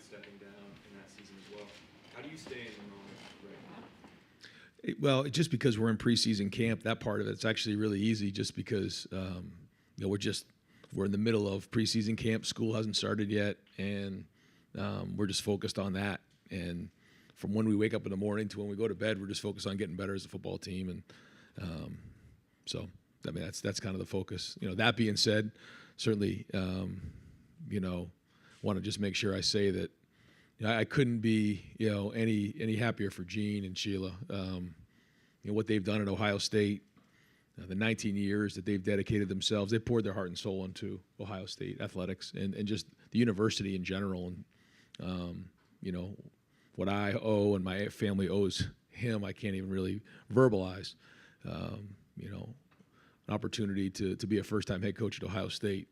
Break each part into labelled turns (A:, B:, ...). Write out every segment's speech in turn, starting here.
A: stepping down in that season as well. How do you stay in the moment right now?
B: Well, just because we're in preseason camp, that part of it's actually really easy. Just because we're in the middle of preseason camp. School hasn't started yet, and we're just focused on that. And from when we wake up in the morning to when we go to bed, we're just focused on getting better as a football team. And so, I mean, that's kind of the focus. That being said, certainly, want to just make sure I say that I couldn't be, any happier for Gene and Sheila. What they've done at Ohio State, the 19 years that they've dedicated themselves, they poured their heart and soul into Ohio State athletics and just the university in general. And, what I owe and my family owes him, I can't even really verbalize. An opportunity to be a first-time head coach at Ohio State.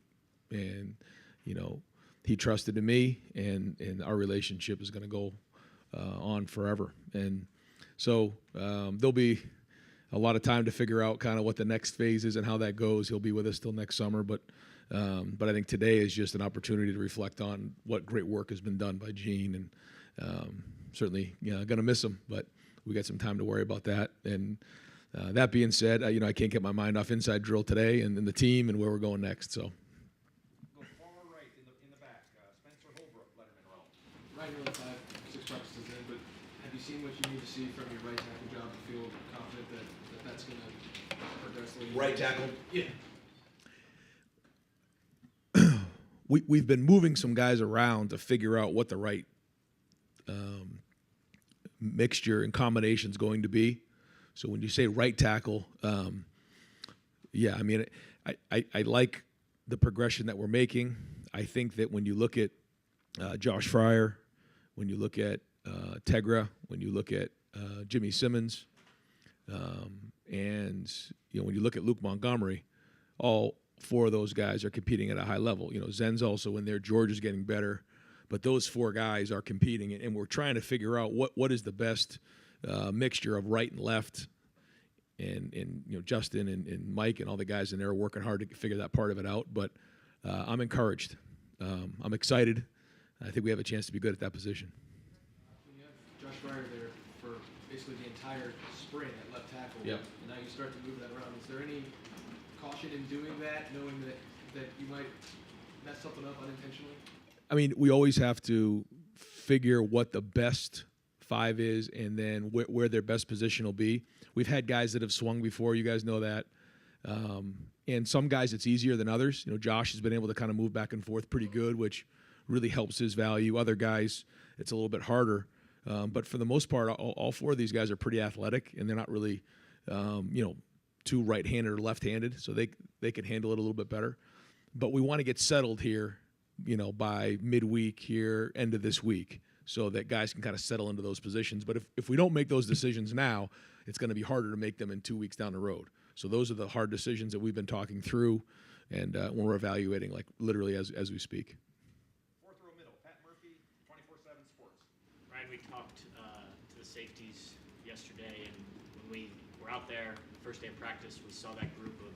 B: And, he trusted in me, and our relationship is going to go on forever. And so there'll be a lot of time to figure out kind of what the next phase is and how that goes. He'll be with us till next summer, but I think today is just an opportunity to reflect on what great work has been done by Gene, and certainly going to miss him, but we got some time to worry about that. And that being said, I can't get my mind off inside drill today and the team and where we're going next. So.
C: Go far right in the back, Spencer Holbrook, Lettermen Row. Right here with 5-6 practices in, but have you seen what you need to see from your right tackle job to feel confident that that's going to progress?
D: Right tackle?
C: Yeah.
B: We've been moving some guys around to figure out what the right mixture and combination is going to be. So when you say right tackle, I like the progression that we're making. I think that when you look at Josh Fryer, when you look at Tegra, when you look at Jimmy Simmons, and when you look at Luke Montgomery, all four of those guys are competing at a high level. Zen's also in there. George is getting better. But those four guys are competing, and we're trying to figure out what is the best mixture of right and left. And Justin and Mike and all the guys in there are working hard to figure that part of it out. But I'm encouraged. I'm excited. I think we have a chance to be good at that position.
C: When you have Josh Fryer there for basically the entire spring at left tackle,
B: Yep.
C: and now you start to move that around, is there any caution in doing that, knowing that you might mess something up unintentionally?
B: I mean, we always have to figure what the best five is and then where their best position will be. We've had guys that have swung before. You guys know that. And some guys it's easier than others. Josh has been able to kind of move back and forth pretty good, which really helps his value. Other guys, it's a little bit harder. But for the most part, all four of these guys are pretty athletic, and they're not really, too right-handed or left-handed, so they can handle it a little bit better. But we want to get settled here, by midweek here, end of this week, so that guys can kind of settle into those positions. But if we don't make those decisions now, it's going to be harder to make them in 2 weeks down the road. So those are the hard decisions that we've been talking through, and when we're evaluating, like literally as we speak.
C: Fourth row middle, Pat Murphy, 24/7 Sports.
E: Ryan, we talked to the safeties yesterday, and when we were out there the first day of practice, we saw that group of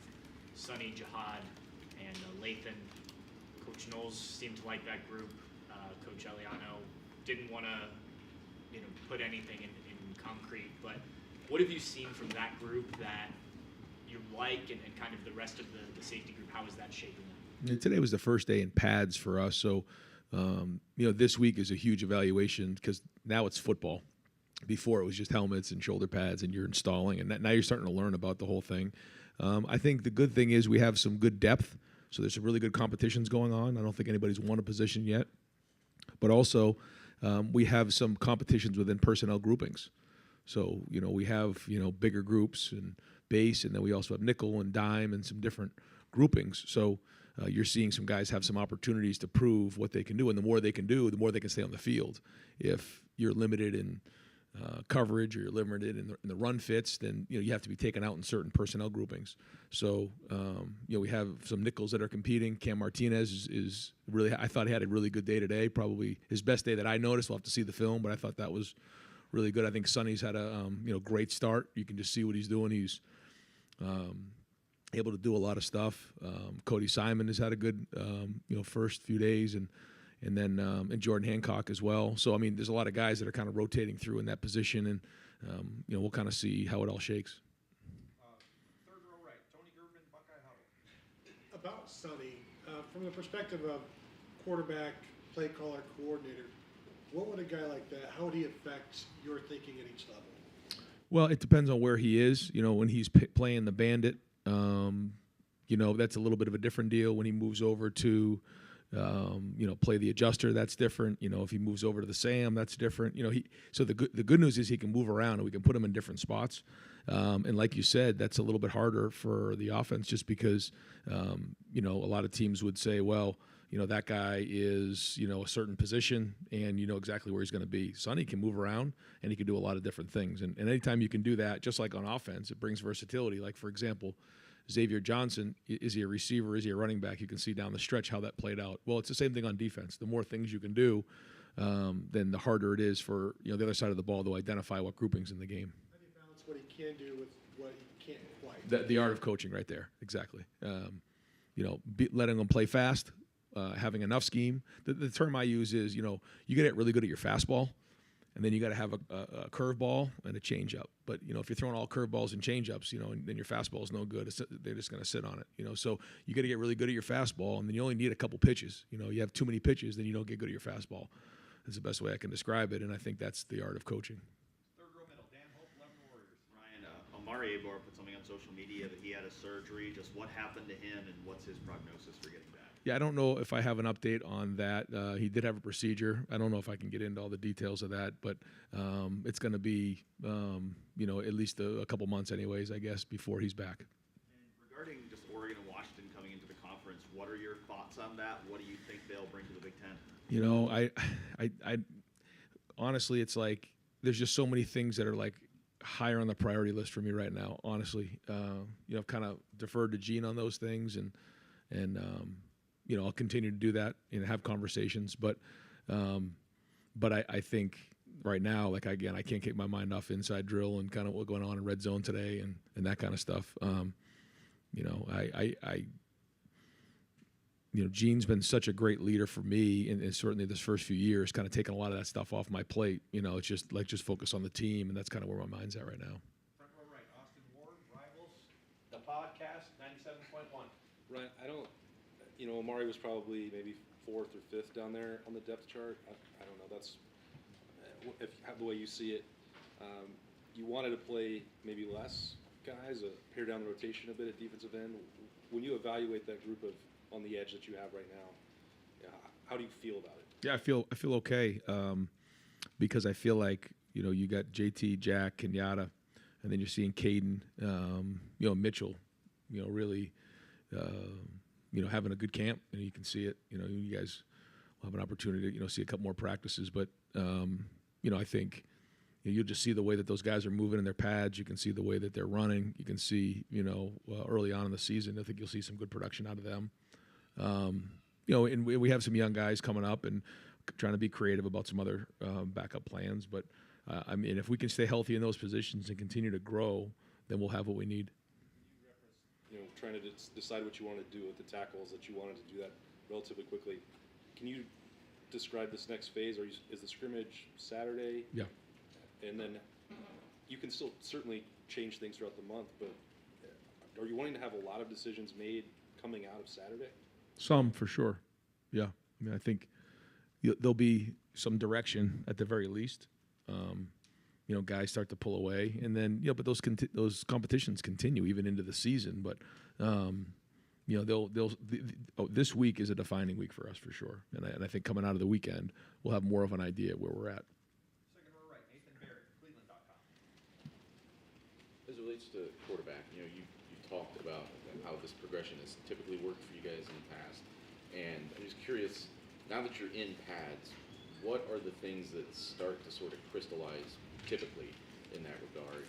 E: Sonny, Jihad, and Lathan. Coach Knowles seemed to like that group. Coach Eliano didn't want to, put anything in concrete. But what have you seen from that group that you like, and kind of the rest of the safety group? How is that shaping up?
B: Today was the first day in pads for us, so this week is a huge evaluation because now it's football. Before it was just helmets and shoulder pads, and you're installing, and now you're starting to learn about the whole thing. I think the good thing is we have some good depth, so there's some really good competitions going on. I don't think anybody's won a position yet, but also we have some competitions within personnel groupings. So we have bigger groups and base, and then we also have nickel and dime and some different groupings. So you're seeing some guys have some opportunities to prove what they can do, and the more they can do, the more they can stay on the field. If you're limited in coverage or you're limited in the run fits, then you have to be taken out in certain personnel groupings. So we have some nickels that are competing. Cam Martinez is really, I thought he had a really good day today, probably his best day that I noticed. We'll have to see the film, but I thought that was really good. I think Sonny's had a great start. You can just see what he's doing. He's able to do a lot of stuff. Cody Simon has had a good first few days, and and then and Jordan Hancock as well. So I mean, there's a lot of guys that are kind of rotating through in that position, and we'll kind of see how it all shakes.
C: Third row right, Tony Gervin, Buckeye Huddle.
D: About Sonny, from the perspective of quarterback, play caller, coordinator, what would a guy like that, how would he affect your thinking at each level?
B: Well, it depends on where he is. When he's playing the Bandit, that's a little bit of a different deal. When he moves over to, play the adjuster, that's different. If he moves over to the Sam, that's different. So the good news is he can move around and we can put him in different spots. And like you said, that's a little bit harder for the offense just because, a lot of teams would say, well, that guy is, a certain position and you know exactly where he's going to be. Sonny can move around and he can do a lot of different things. And anytime you can do that, just like on offense, it brings versatility. Like, for example, Xavier Johnson, is he a receiver? Is he a running back? You can see down the stretch how that played out. Well, it's the same thing on defense. The more things you can do, then the harder it is for the other side of the ball to identify what grouping's in the game.
D: How do you balance what he can do with what he can't quite?
B: The art of coaching right there, exactly. Letting them play fast, having enough scheme. The term I use is, you got to get really good at your fastball, and then you got to have a curveball and a changeup. But if you're throwing all curveballs and changeups, then your fastball is no good. They're just going to sit on it. So you got to get really good at your fastball, and then you only need a couple pitches. You have too many pitches, then you don't get good at your fastball. That's the best way I can describe it, and I think that's the art of coaching.
C: Third row middle, Dan Hope, Lettermen Warriors.
F: Ryan, Omari Abor put something on social media that he had a surgery. Just what happened to him, and what's his prognosis for getting back?
B: Yeah, I don't know if I have an update on that. He did have a procedure. I don't know if I can get into all the details of that, but it's going to be, at least a couple months anyways, I guess, before he's back.
F: And regarding just Oregon and Washington coming into the conference, what are your thoughts on that? What do you think they'll bring to the Big Ten?
B: I honestly, it's like there's just so many things that are like higher on the priority list for me right now. Honestly, I've kind of deferred to Gene on those things, and I'll continue to do that and have conversations. But I think right now, like again, I can't keep my mind off inside drill and kind of what's going on in red zone today and that kind of stuff. Gene's been such a great leader for me, and certainly this first few years, kind of taking a lot of that stuff off my plate. It's just focus on the team, and that's kind of where my mind's at right now.
C: Front row right, Austin Ward, Rivals, the podcast, 97.1.
G: Ryan, Omari was probably maybe 4th or 5th down there on the depth chart. I don't know. That's the way you see it. You wanted to play maybe less guys, pare down the rotation a bit at defensive end. When you evaluate that group of on the edge that you have right now, how do you feel about it?
B: Yeah, I feel okay because I feel like you got JT, Jack, Kenyatta, and then you're seeing Caden, Mitchell, really. Having a good camp, and you can see it. You guys will have an opportunity to, see a couple more practices. But, I think you'll just see the way that those guys are moving in their pads. You can see the way that they're running. You can see, early on in the season, I think you'll see some good production out of them. And we have some young guys coming up and trying to be creative about some other backup plans. But, if we can stay healthy in those positions and continue to grow, then we'll have what we need.
G: Trying to decide what you want to do with the tackles, that you wanted to do that relatively quickly. Can you describe this next phase? Is the scrimmage Saturday?
B: Yeah.
G: And then you can still certainly change things throughout the month, but are you wanting to have a lot of decisions made coming out of Saturday?
B: Some, for sure. Yeah. I think there'll be some direction at the very least. Guys start to pull away, and then but those competitions continue even into the season. But this week is a defining week for us for sure, and I think coming out of the weekend we'll have more of an idea where we're at.
C: Second row right, Nathan Barrett, Cleveland.com.
H: As it relates to quarterback, you've talked about how this progression has typically worked for you guys in the past, and I'm just curious, now that you're in pads, what are the things that start to sort of crystallize typically in that regard,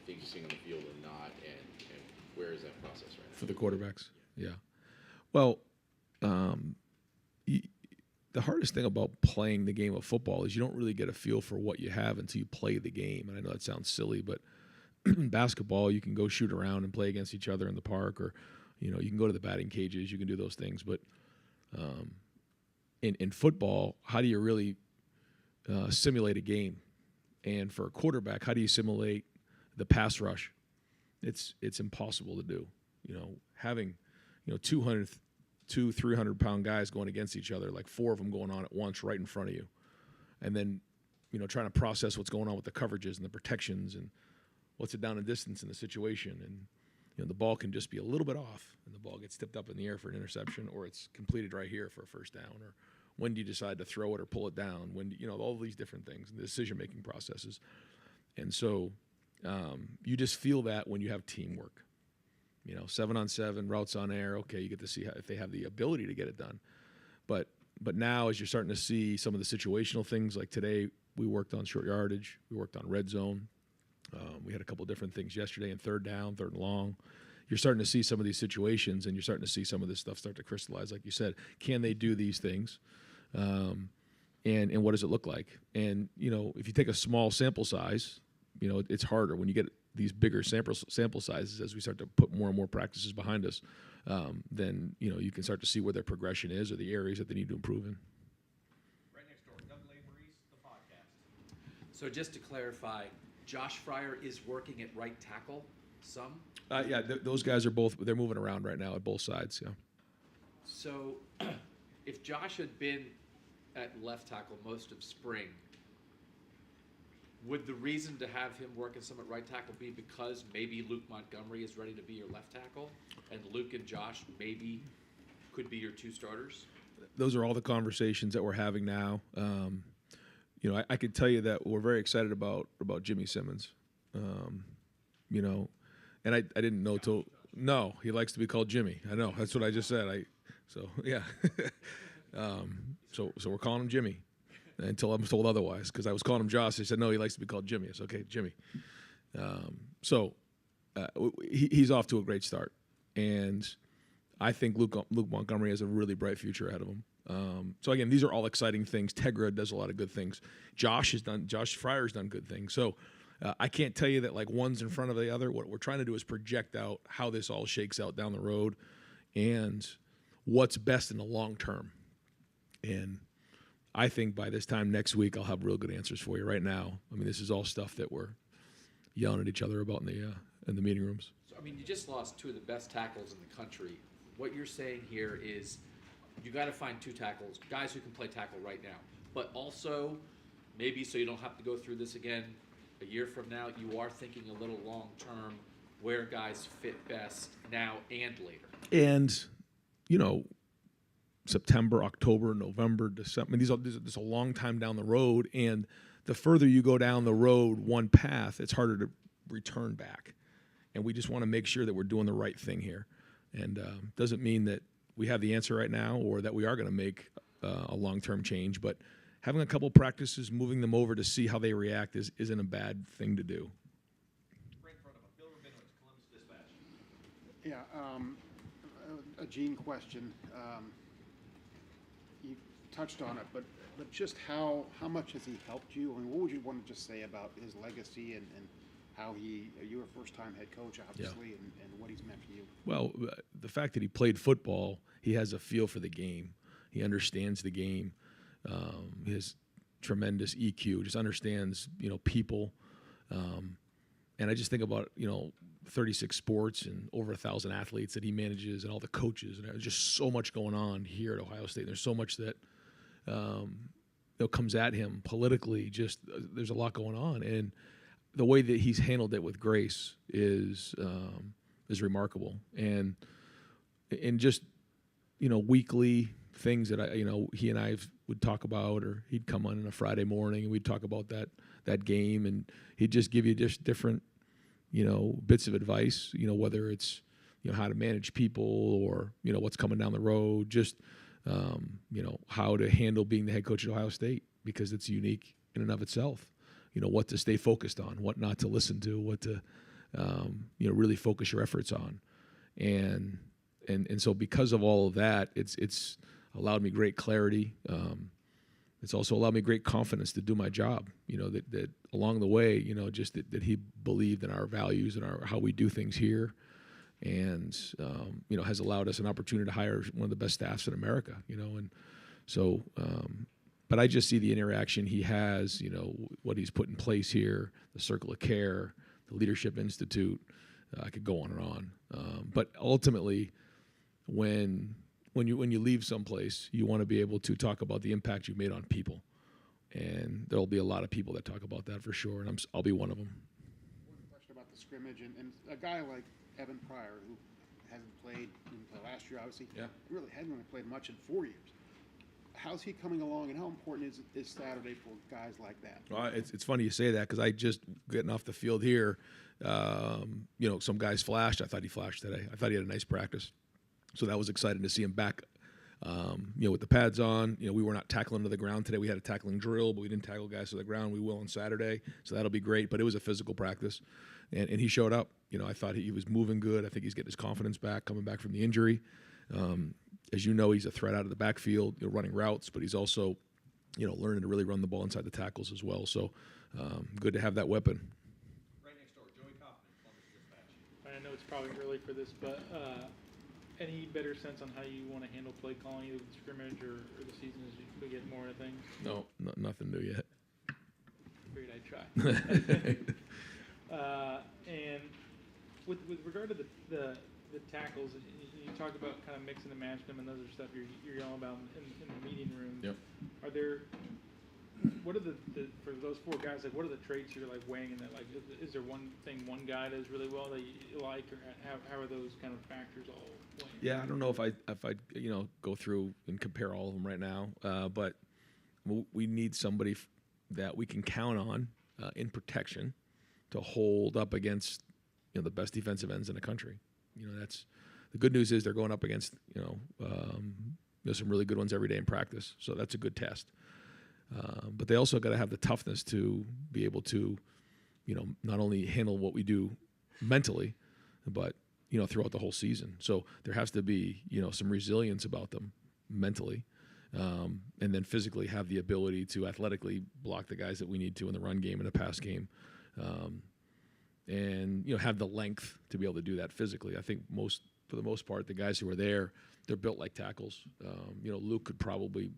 H: things you're seeing on the field and not, and where is that process right now?
B: For the quarterbacks? Yeah. Well, the hardest thing about playing the game of football is you don't really get a feel for what you have until you play the game. And I know that sounds silly, but basketball, you can go shoot around and play against each other in the park, or, you can go to the batting cages, you can do those things. But in football, how do you really simulate a game? And for a quarterback, how do you simulate the pass rush? It's impossible to do. Having 300-pound guys going against each other, like 4 of them going on at once right in front of you, and then trying to process what's going on with the coverages and the protections and what's the down and distance in the situation. And the ball can just be a little bit off, and the ball gets tipped up in the air for an interception, or it's completed right here for a first down, or when do you decide to throw it or pull it down? When all these different things, the decision-making processes. And so you just feel that when you have teamwork. 7-on-7, routes on air, okay, you get to see if they have the ability to get it done. But now as you're starting to see some of the situational things, like today we worked on short yardage, we worked on red zone. We had a couple different things yesterday in third down, third and long. You're starting to see some of these situations, and you're starting to see some of this stuff start to crystallize. Like you said, can they do these things? And what does it look like? And, if you take a small sample size, it's harder. When you get these bigger sample sizes, as we start to put more and more practices behind us, then, you can start to see where their progression is or the areas that they need to improve in.
C: Right next door, Doug Lavery's The Podcast.
I: So just to clarify, Josh Fryer is working at right tackle some?
B: Those guys are they're moving around right now at both sides, yeah.
I: So if Josh had been at left tackle most of spring, would the reason to have him working some at right tackle be because maybe Luke Montgomery is ready to be your left tackle, and Luke and Josh maybe could be your 2 starters?
B: Those are all the conversations that we're having now. I could tell you that we're very excited about Jimmy Simmons. And I didn't know no, he likes to be called Jimmy. I know, that's what I just said. So we're calling him Jimmy until I'm told otherwise, because I was calling him Josh. They said, no, he likes to be called Jimmy. It's okay, Jimmy. He's off to a great start. And I think Luke Montgomery has a really bright future ahead of him. So again, these are all exciting things. Tegra does a lot of good things. Josh Fryer's done good things. So I can't tell you that like one's in front of the other. What we're trying to do is project out how this all shakes out down the road and what's best in the long term. And I think by this time next week, I'll have real good answers for you. Right now, this is all stuff that we're yelling at each other about in the meeting rooms.
I: So, you just lost 2 of the best tackles in the country. What you're saying here is you got to find 2 tackles, guys who can play tackle right now, but also maybe so you don't have to go through this again a year from now, you are thinking a little long term where guys fit best now and later.
B: And, September, October, November, December, this is a long time down the road, and the further you go down the road, one path, it's harder to return back. And we just want to make sure that we're doing the right thing here. And doesn't mean that we have the answer right now or that we are going to make a long-term change, but having a couple practices, moving them over to see how they react isn't a bad thing to do.
C: Right in front of him, Bill Rabinowitz, Columbus Dispatch.
J: A Gene question. You touched on it, but just how much has he helped you? What would you want to just say about his legacy and how you were a first-time head coach, obviously, and what he's meant for you?
B: Well, the fact that he played football, he has a feel for the game. He understands the game. He has tremendous EQ, just understands, people. And I just think about, 36 sports and over 1,000 athletes that he manages and all the coaches. And there's just so much going on here at Ohio State. There's so much that comes at him politically. Just there's a lot going on. And the way that he's handled it with grace is remarkable. And just, weekly things that he and I would talk about, or he'd come on a Friday morning and we'd talk about that game, and he'd just give you just different, bits of advice, whether it's, how to manage people or, what's coming down the road, just, how to handle being the head coach at Ohio State, because it's unique in and of itself, what to stay focused on, what not to listen to, what to, really focus your efforts on. And so because of all of that, it's allowed me great clarity. It's also allowed me great confidence to do my job, that along the way, just that he believed in our values and how we do things here, and, has allowed us an opportunity to hire one of the best staffs in America, and So, but I just see the interaction he has, what he's put in place here, the Circle of Care, the Leadership Institute. I could go on and on. But ultimately, when you leave someplace, you want to be able to talk about the impact you've made on people. And there'll be a lot of people that talk about that for sure, and I'll be one of them.
J: One question about the scrimmage, and a guy like Evan Pryor, who hasn't played until last year, obviously, really hadn't really played much in 4 years. How's he coming along, and how important is Saturday for guys like that?
B: Well, it's funny you say that because I just getting off the field here, some guys flashed. I thought he flashed today. I thought he had a nice practice, so that was exciting to see him back. With the pads on, we were not tackling to the ground today. We had a tackling drill, but we didn't tackle guys to the ground. We will on Saturday, so that'll be great. But it was a physical practice, and he showed up. I thought he was moving good. I think he's getting his confidence back, coming back from the injury. As you know, he's a threat out of the backfield, running routes, but he's also, learning to really run the ball inside the tackles as well. So good to have that weapon.
C: Right next door, Joey Kaufman, Columbus Dispatch.
K: I know it's probably early for this, but any better sense on how you want to handle play calling, either the scrimmage or the season as we get more into things?
B: No, nothing new yet.
K: Figured I'd try. And with regard to the tackles, you talk about kind of mixing and matching them, and those are stuff you're yelling about in the meeting room.
B: Yep.
K: What are the for those four guys, like what are the traits you're like weighing in that? Like, is there one guy does really well that you like, or how are those kind of factors all weighing?
B: Yeah, I don't know if I go through and compare all of them right now, but we need somebody that we can count on in protection to hold up against the best defensive ends in the country. That's the good news is they're going up against there's some really good ones every day in practice, so that's a good test. But they also got to have the toughness to be able to, not only handle what we do mentally, but throughout the whole season. So there has to be some resilience about them mentally, and then physically have the ability to athletically block the guys that we need to in the run game and the pass game, and have the length to be able to do that physically. I think for the most part, the guys who are there, they're built like tackles. Luke could probably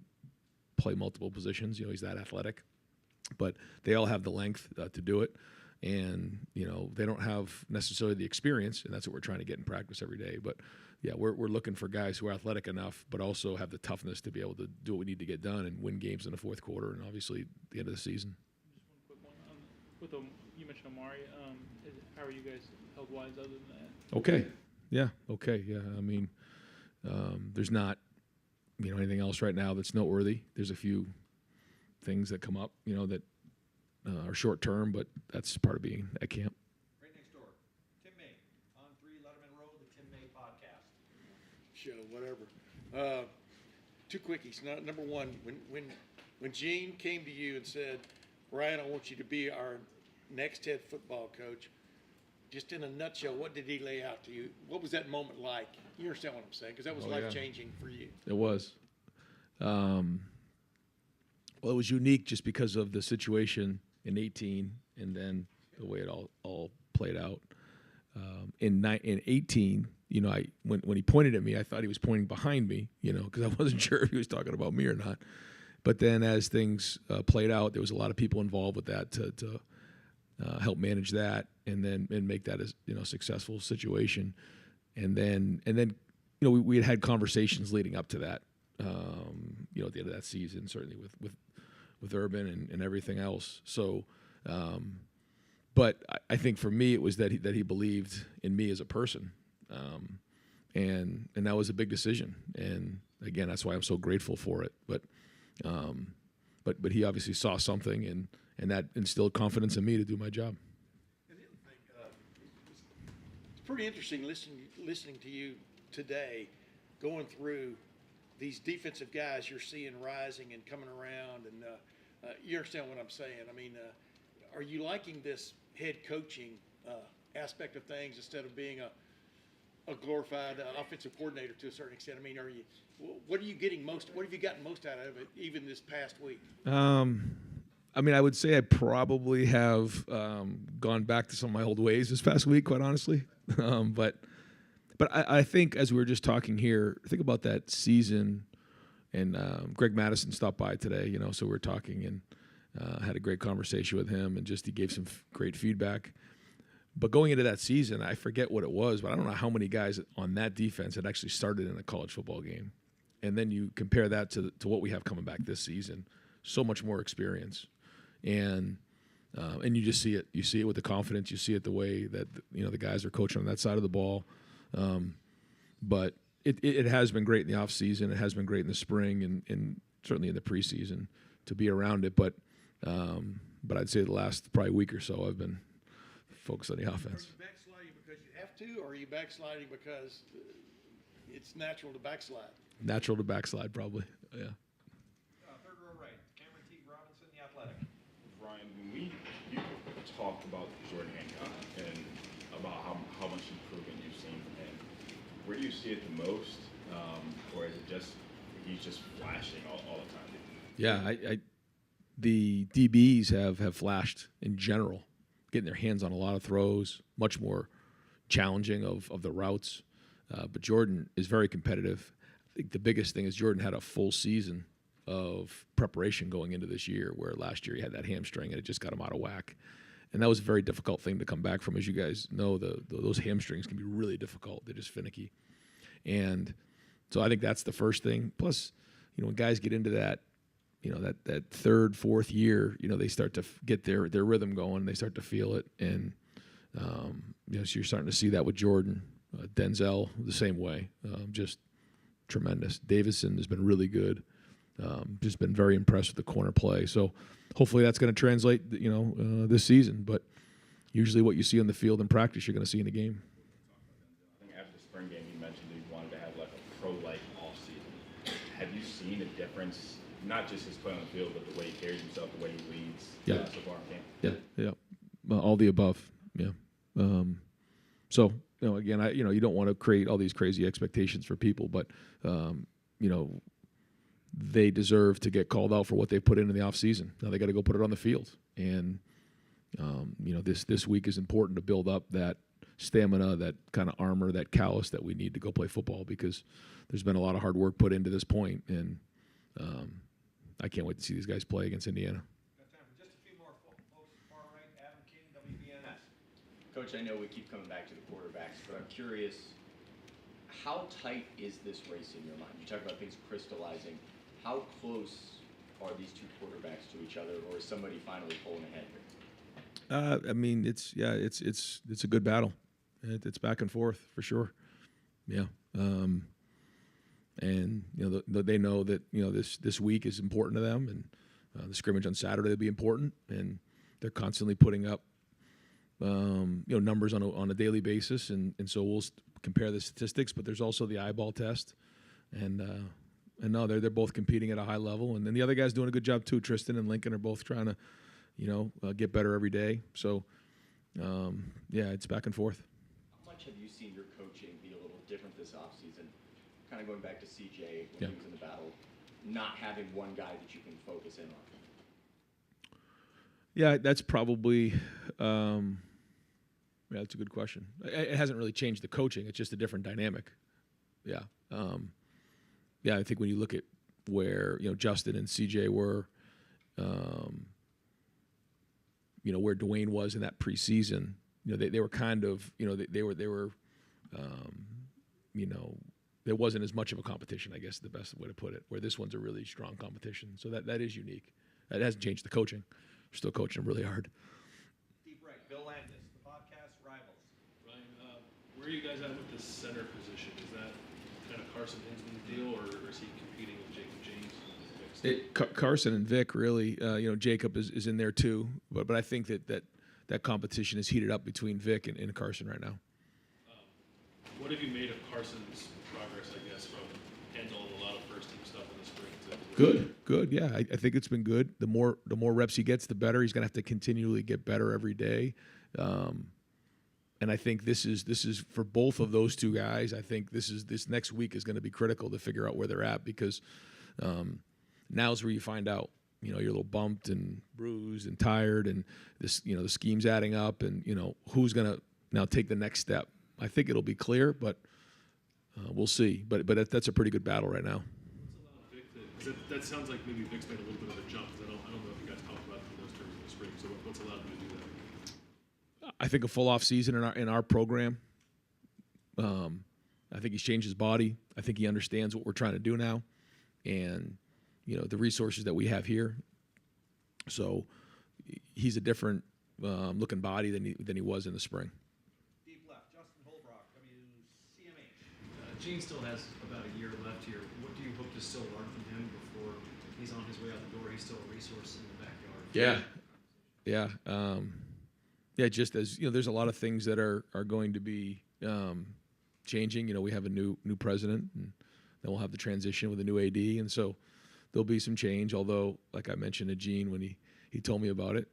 B: play multiple positions. He's that athletic, but they all have the length to do it. And, they don't have necessarily the experience, and that's what we're trying to get in practice every day. But, yeah, we're looking for guys who are athletic enough, but also have the toughness to be able to do what we need to get done and win games in the fourth quarter and obviously the end of the season.
K: Just one quick one. You mentioned Omari. How are you guys health-wise other than that?
B: Okay. Yeah. Okay. Yeah. I mean, there's not, anything else right now that's noteworthy. There's a few things that come up, that are short term, but that's part of being at camp.
C: Right next door, Tim May, on 3 Lettermen Row, the Tim May podcast.
L: Show, whatever. Two quickies. Number one, when Gene came to you and said, Ryan, I want you to be our next head football coach, just in a nutshell, what did he lay out to you? What was that moment like? You understand what I'm saying? Because that was life-changing for you.
B: It was. Well, it was unique just because of the situation in 18 and then the way it all played out. In 18, when he pointed at me, I thought he was pointing behind me, because I wasn't sure if he was talking about me or not. But then as things played out, there was a lot of people involved with that to help manage that and make that a successful situation. And then we had conversations leading up to that, at the end of that season, certainly with Urban and everything else. So, but I think for me it was that he believed in me as a person, and that was a big decision. And again, that's why I'm so grateful for it. But he obviously saw something and that instilled confidence in me to do my job.
L: And the other thing, it's pretty interesting listening to you today, going through these defensive guys you're seeing rising and coming around, and you understand what I'm saying. I mean, are you liking this head coaching aspect of things instead of being a glorified offensive coordinator to a certain extent? I mean, what are you getting most? What have you gotten most out of it, even this past week?
B: I mean, I would say I probably have gone back to some of my old ways this past week, quite honestly. But I think as we were just talking here, think about that season And Greg Madison stopped by today, you know, so we were talking and had a great conversation with him, and just he gave some great feedback. But going into that season, I forget what it was, but I don't know how many guys on that defense had actually started in a college football game. And then you compare that to what we have coming back this season, so much more experience. And you just see it. You see it with the confidence. You see it the way that, you know, the guys are coaching on that side of the ball. But it has been great in the offseason. It has been great in the spring and certainly in the preseason to be around it. But I'd say the last probably week or so I've been focused on the offense.
L: Are you backsliding because you have to, or are you backsliding because it's natural to backslide?
B: Natural to backslide, probably. Yeah.
C: Third row right, Cameron T. Robinson, The Athletic.
M: Ryan, when you talked about Jordan Hancock and about how much improvement you've seen from him, where do you see it the most, or is it just he's just flashing all the time?
B: Yeah, the DBs have flashed in general, getting their hands on a lot of throws, much more challenging of the routes. But Jordan is very competitive. I think the biggest thing is Jordan had a full season of preparation going into this year, where last year he had that hamstring and it just got him out of whack. And that was a very difficult thing to come back from. As you guys know, those hamstrings can be really difficult. They're just finicky. And so I think that's the first thing. Plus, you know, when guys get into that, you know, that third, fourth year, you know, they start to get their rhythm going. They start to feel it. And, you know, so you're starting to see that with Jordan. Denzel, the same way. Just tremendous. Davison has been really good. Just been very impressed with the corner play. So hopefully that's going to translate, you know, this season. But usually what you see on the field in practice, you're going to see in the game.
M: I think after the spring game, you mentioned that you wanted to have like a pro-like offseason. Have you seen a difference, not just his play on the field, but the way he carries himself, the way he leads so far in camp?
B: Yeah. All the above. Yeah. So, you know, again, you don't want to create all these crazy expectations for people, but, you know, they deserve to get called out for what they've put in the offseason. Now they got to go put it on the field. And, you know, this week is important to build up that stamina, that kind of armor, that callus that we need to go play football, because there's been a lot of hard work put into this point. And I can't wait to see these guys play against Indiana.
C: Got time for just a few more folks. Far right, Adam King, WBNS.
N: Coach, I know we keep coming back to the quarterbacks, but I'm curious, how tight is this race in your mind? You talk about things crystallizing. How close are these two quarterbacks to each other, or is somebody finally pulling ahead here?
B: I mean, it's a good battle. It's back and forth for sure. Yeah. And you know, they know that, you know, this week is important to them, and the scrimmage on Saturday will be important, and they're constantly putting up you know, numbers on a daily basis, and so we'll compare the statistics, but there's also the eyeball test, and no, they're both competing at a high level, and then the other guy's doing a good job too. Tristan and Lincoln are both trying to, you know, get better every day. So yeah, it's back and forth.
N: How much have you seen your coaching be a little different this offseason? Kind of going back to CJ when he was in the battle, not having one guy that you can focus in on.
B: Yeah, that's probably. Yeah, that's a good question. It hasn't really changed the coaching. It's just a different dynamic. Yeah. Yeah, I think when you look at where, you know, Justin and CJ were, you know, where Dwayne was in that preseason, you know, they were kind of, you know, they were, you know, there wasn't as much of a competition, I guess, the best way to put it, where this one's a really strong competition. So that is unique. That hasn't changed the coaching. We're still coaching them really hard.
C: Deep right, Bill Landis, the podcast Rivals.
G: Ryan, where are you guys at with the center position? Is that kind of Carson Hinsman's deal, or is he competing with Jacob James?
B: Carson and Vic, really, you know, Jacob is in there too, but I think that competition is heated up between Vic and Carson right now.
G: What have you made of Carson's progress, I guess, from handling a lot of first team stuff in the spring to
B: Good. Yeah, I think it's been good. The more reps he gets, the better. He's gonna have to continually get better every day. And I think this is for both of those two guys. I think this next week is going to be critical to figure out where they're at, because now's where you find out. You know, you're a little bumped and bruised and tired, and this, you know, the scheme's adding up, and you know who's going to now take the next step. I think it'll be clear, but we'll see. But that's a pretty good battle right now.
G: What's allowed Vic to
C: Because that sounds like maybe Vic's made a little bit of a jump. Because I don't know if you guys talked about it in those terms in the spring. So what's allowed him to do that?
B: I think a full off season in our program. I think he's changed his body. I think he understands what we're trying to do now, and the resources that we have here. So he's a different looking body than he was in the spring.
C: Deep left, Justin Holbrook, WCMH. Gene still has about a year left here. What do you hope to still learn from him before he's on his way out the door? He's still a resource in the backyard.
B: Yeah. Just as there's a lot of things that are going to be changing. We have a new president, and then we'll have the transition with a new AD, and so there'll be some change. Although, like I mentioned to Gene when he told me about it,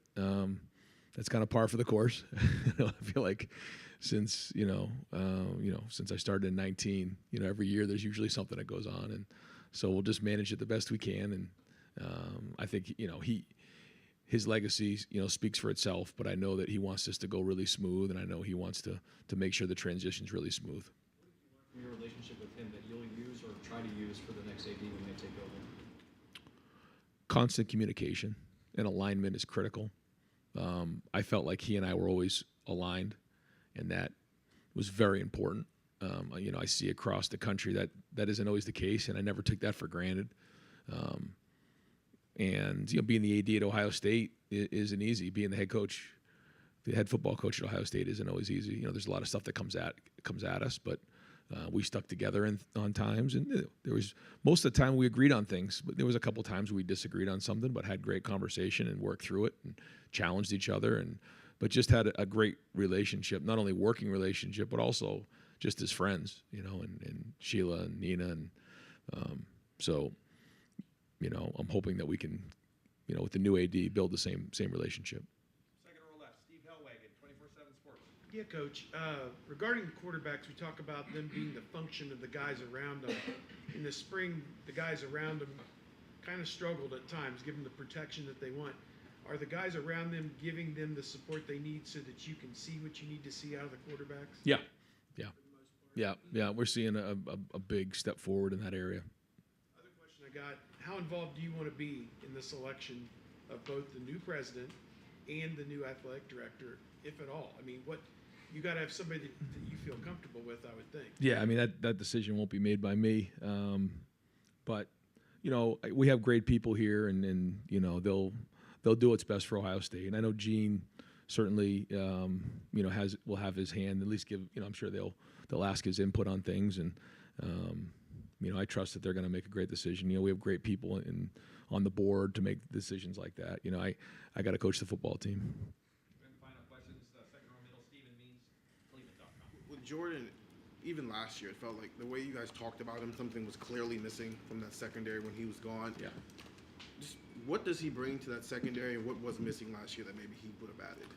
B: that's kind of par for the course. I feel like since since I started in 19, every year there's usually something that goes on, and so we'll just manage it the best we can. And I think his legacy speaks for itself. But I know that he wants this to go really smooth, and I know he wants to make sure the transition's really smooth.
C: From your relationship with him that you'll use or try to use for the next AD when they take over?
B: Constant communication and alignment is critical. I felt like he and I were always aligned, and that was very important. I see across the country that isn't always the case, and I never took that for granted. And being the AD at Ohio State isn't easy. Being the head coach, the head football coach at Ohio State isn't always easy. There's a lot of stuff that comes at us, but we stuck together on times, and there was most of the time we agreed on things, but there was a couple times we disagreed on something, but had great conversation and worked through it and challenged each other, but just had a great relationship, not only working relationship, but also just as friends, and Sheila and Nina, and so I'm hoping that we can, with the new AD, build the same relationship.
C: Second row left, Steve Hellwagon, 24/7 Sports.
L: Yeah, Coach. Regarding the quarterbacks, we talk about them being the function of the guys around them. In the spring, the guys around them kind of struggled at times, given the protection that they want. Are the guys around them giving them the support they need so that you can see what you need to see out of the quarterbacks?
B: Yeah. We're seeing a big step forward in that area.
L: Other question I got: how involved do you want to be in the selection of both the new president and the new athletic director, if at all? I mean, you got to have somebody that you feel comfortable with, I would think.
B: Yeah, I mean that decision won't be made by me, but we have great people here, and they'll do what's best for Ohio State. And I know Gene certainly will have his hand, at least give. I'm sure they'll ask his input on things, and I trust that they're going to make a great decision. We have great people on the board to make decisions like that. I got to coach the football team.
C: Final questions, second row middle, Stephen Means, Cleveland.com.
O: With Jordan, even last year, it felt like the way you guys talked about him, something was clearly missing from that secondary when he was gone.
B: Yeah.
O: Just what does he bring to that secondary, and what was missing last year that maybe he would have added?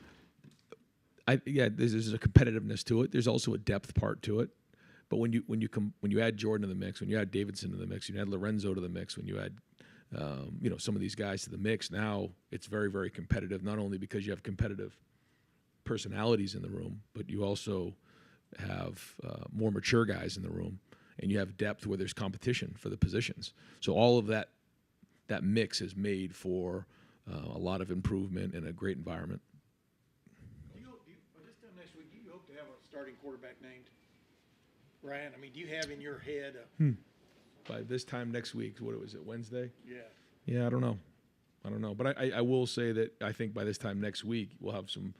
B: There's a competitiveness to it. There's also a depth part to it. But when you add Jordan to the mix, when you add Davidson to the mix, when you add Lorenzo to the mix, when you add some of these guys to the mix, now it's very, very competitive. Not only because you have competitive personalities in the room, but you also have more mature guys in the room, and you have depth where there's competition for the positions. So all of that mix is made for a lot of improvement and a great environment.
L: This time next week, do you hope to have a starting quarterback named? Ryan, I mean, do you have in your head
B: By this time next week, what was it, Wednesday?
L: Yeah.
B: Yeah, I don't know. But I will say that I think by this time next week, we'll have some